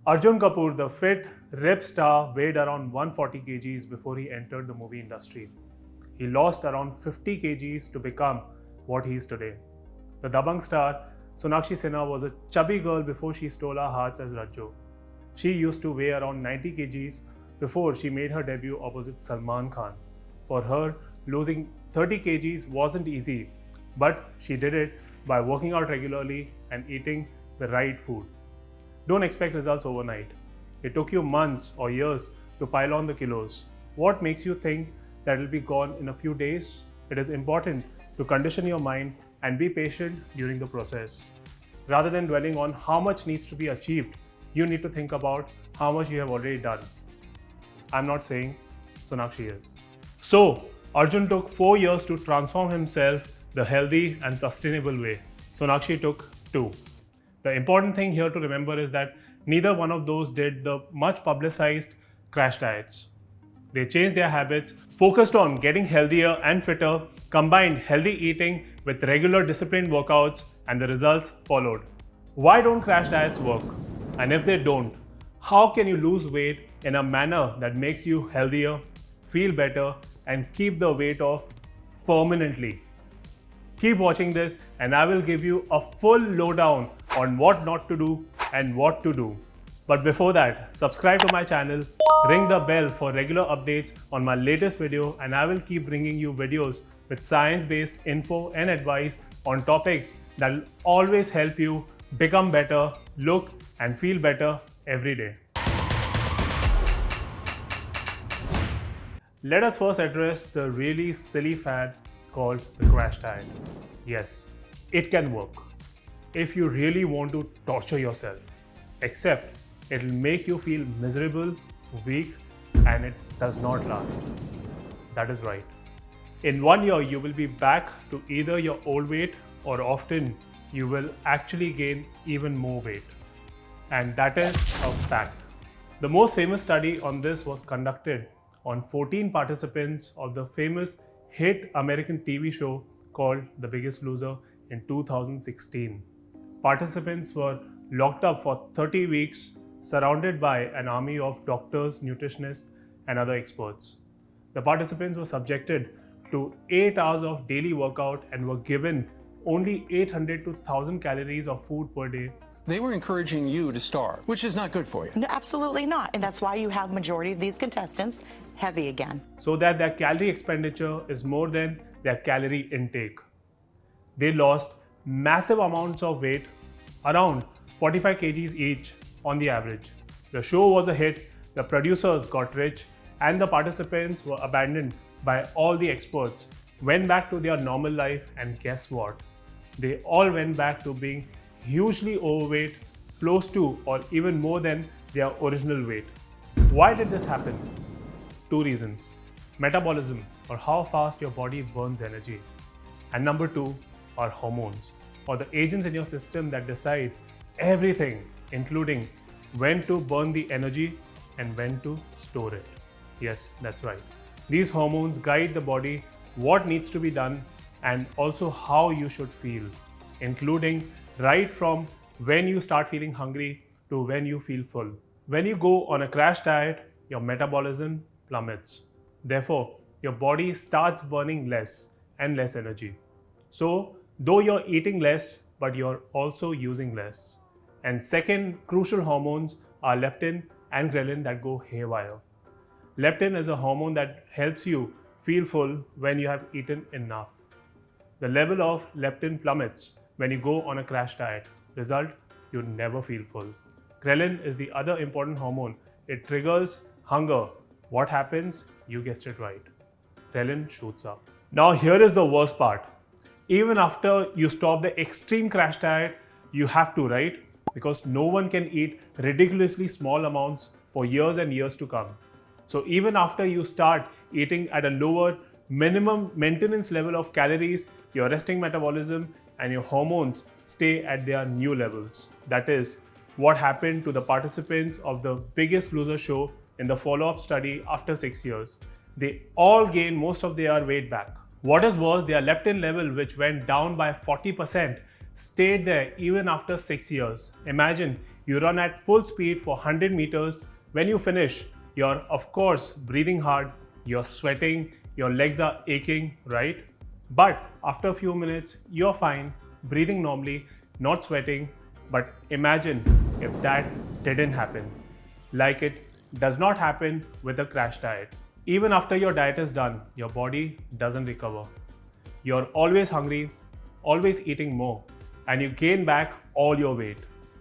Arjun Kapoor, the fit, ripped star, weighed around 140 kgs before he entered the movie industry. He lost around 50 kgs to become what he is today. The Dabangg star, Sonakshi Sinha, was a chubby girl before she stole our hearts as Rajjo. She used to weigh around 90 kgs before she made her debut opposite Salman Khan. For her, losing 30 kgs wasn't easy, but she did it by working out regularly and eating the right food. Don't expect results overnight. It took you months or years to pile on the kilos. What makes you think that will be gone in a few days? It is important to condition your mind and be patient during the process. Rather than dwelling on how much needs to be achieved, you need to think about how much you have already done. I'm not saying Sonakshi is. So, Arjun took 4 years to transform himself the healthy and sustainable way. Sonakshi took 2. The important thing here to remember is that neither one of those did the much publicized crash diets. They changed their habits, focused on getting healthier and fitter, combined healthy eating with regular disciplined workouts, and the results followed. Why don't crash diets work? And if they don't, how can you lose weight in a manner that makes you healthier, feel better, and keep the weight off permanently? Keep watching this and I will give you a full lowdown on what not to do and what to do. But before that, subscribe to my channel, ring the bell for regular updates on my latest video, and I will keep bringing you videos with science-based info and advice on topics that will always help you become better, look and feel better every day. Let us first address the really silly fad called the crash diet. Yes, it can work if you really want to torture yourself, except it will make you feel miserable, weak, and it does not last. That is right. In 1 year, you will be back to either your old weight or often you will actually gain even more weight. And that is a fact. The most famous study on this was conducted on 14 participants of the famous hit American TV show called The Biggest Loser in 2016. Participants were locked up for 30 weeks, surrounded by an army of doctors, nutritionists, and other experts. The participants were subjected to 8 hours of daily workout and were given only 800 to 1000 calories of food per day. They were encouraging you to starve, which is not good for you. No, absolutely not. And that's why you have majority of these contestants heavy again. So that their calorie expenditure is more than their calorie intake. They lost massive amounts of weight, around 45 kgs each on the average. The show was a hit, the producers got rich, and the participants were abandoned by all the experts, went back to their normal life, and guess what? They all went back to being hugely overweight, close to or even more than their original weight. Why did this happen? 2 reasons. Metabolism, or how fast your body burns energy. And number 2 are hormones, or the agents in your system that decide everything, including when to burn the energy and when to store it. Yes, that's right. These hormones guide the body what needs to be done and also how you should feel, including right from when you start feeling hungry to when you feel full. When you go on a crash diet, your metabolism plummets. Therefore, your body starts burning less and less energy. So, though you're eating less, but you're also using less. And second crucial hormones are leptin and ghrelin that go haywire. Leptin is a hormone that helps you feel full when you have eaten enough. The level of leptin plummets when you go on a crash diet. Result, you never feel full. Ghrelin is the other important hormone. It triggers hunger. What happens? You guessed it right. Ghrelin shoots up. Now here is the worst part. Even after you stop the extreme crash diet, you have to, right? Because no one can eat ridiculously small amounts for years and years to come. So even after you start eating at a lower minimum maintenance level of calories, your resting metabolism and your hormones stay at their new levels. That is what happened to the participants of the Biggest Loser show in the follow-up study after 6 years. They all gained most of their weight back. What is worse, their leptin level, which went down by 40%, stayed there even after 6 years. Imagine You run at full speed for 100 meters. When you finish, you're of course breathing hard, you're sweating, your legs are aching, right? But after a few minutes, you're fine, breathing normally, not sweating. But imagine if that didn't happen. Like it does not happen with a crash diet. Even after your diet is done, your body doesn't recover. You're always hungry, always eating more, and you gain back all your weight.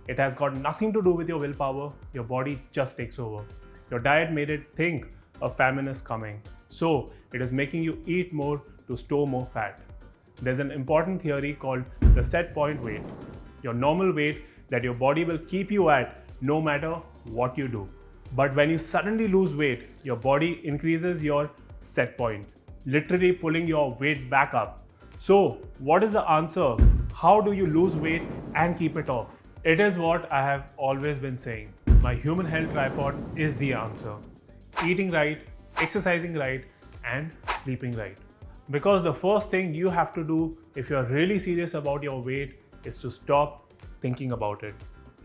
It has got nothing to do with your willpower, your body just takes over. Your diet made it think a famine is coming. So it is making you eat more to store more fat. There's an important theory called the set point weight, your normal weight that your body will keep you at no matter what you do. But when you suddenly lose weight, your body increases your set point, literally pulling your weight back up. So, what is the answer? How do you lose weight and keep it off? It is what I have always been saying. My human health tripod is the answer. Eating right, exercising right, and sleeping right. Because the first thing you have to do if you're really serious about your weight is to stop thinking about it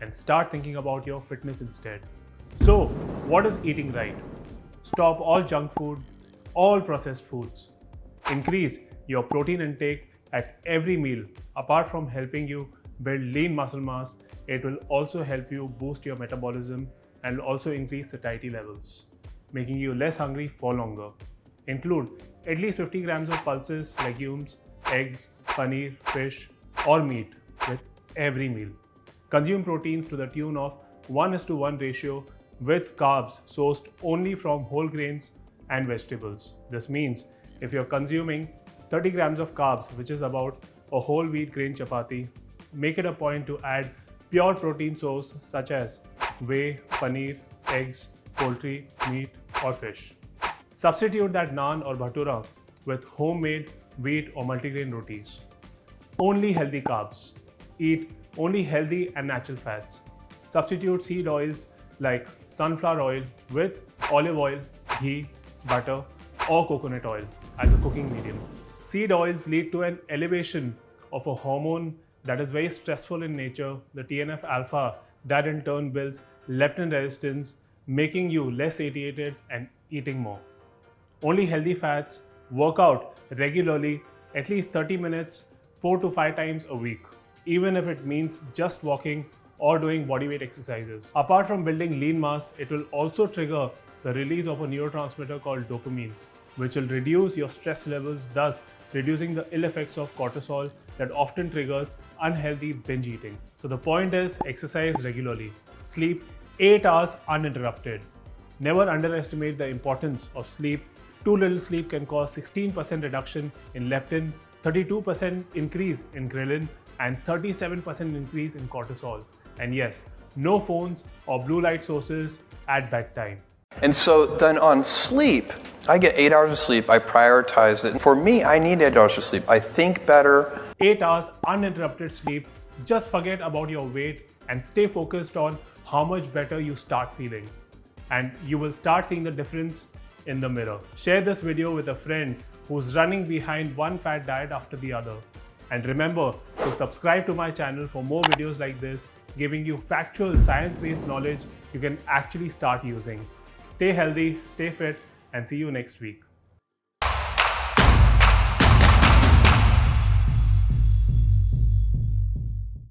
and start thinking about your fitness instead. So, what is eating right? Stop all junk food, all processed foods. Increase your protein intake at every meal. Apart from helping you build lean muscle mass, it will also help you boost your metabolism and also increase satiety levels, making you less hungry for longer. Include at least 50 grams of pulses, legumes, eggs, paneer, fish, or meat with every meal. Consume proteins to the tune of 1:1 ratio with carbs sourced only from whole grains and vegetables. This means if you're consuming 30 grams of carbs, which is about a whole wheat grain chapati, make it a point to add pure protein source such as whey, paneer, eggs, poultry, meat, or fish. Substitute that naan or bhatura with homemade wheat or multigrain rotis. Only healthy carbs. Eat only healthy and natural fats. Substitute seed oils like sunflower oil with olive oil, ghee, butter, or coconut oil as a cooking medium. Seed oils lead to an elevation of a hormone that is very stressful in nature, the TNF alpha, that in turn builds leptin resistance, making you less satiated and eating more. Only healthy fats. Work out regularly, at least 30 minutes, 4 to 5 times a week, even if it means just walking or doing bodyweight exercises. Apart from building lean mass, it will also trigger the release of a neurotransmitter called dopamine, which will reduce your stress levels, thus reducing the ill effects of cortisol that often triggers unhealthy binge eating. So the point is, exercise regularly. Sleep 8 hours uninterrupted. Never underestimate the importance of sleep. Too little sleep can cause 16% reduction in leptin, 32% increase in ghrelin, and 37% increase in cortisol. And yes, no phones or blue light sources at bedtime. And so then on sleep, I get 8 hours of sleep, I prioritize it. For me, I need 8 hours of sleep. I think better. 8 hours uninterrupted sleep. Just forget about your weight and stay focused on how much better you start feeling. And you will start seeing the difference in the mirror. Share this video with a friend who's running behind one fat diet after the other. And remember to subscribe to my channel for more videos like this, giving you factual science-based knowledge you can actually start using. Stay healthy, stay fit, and see you next week.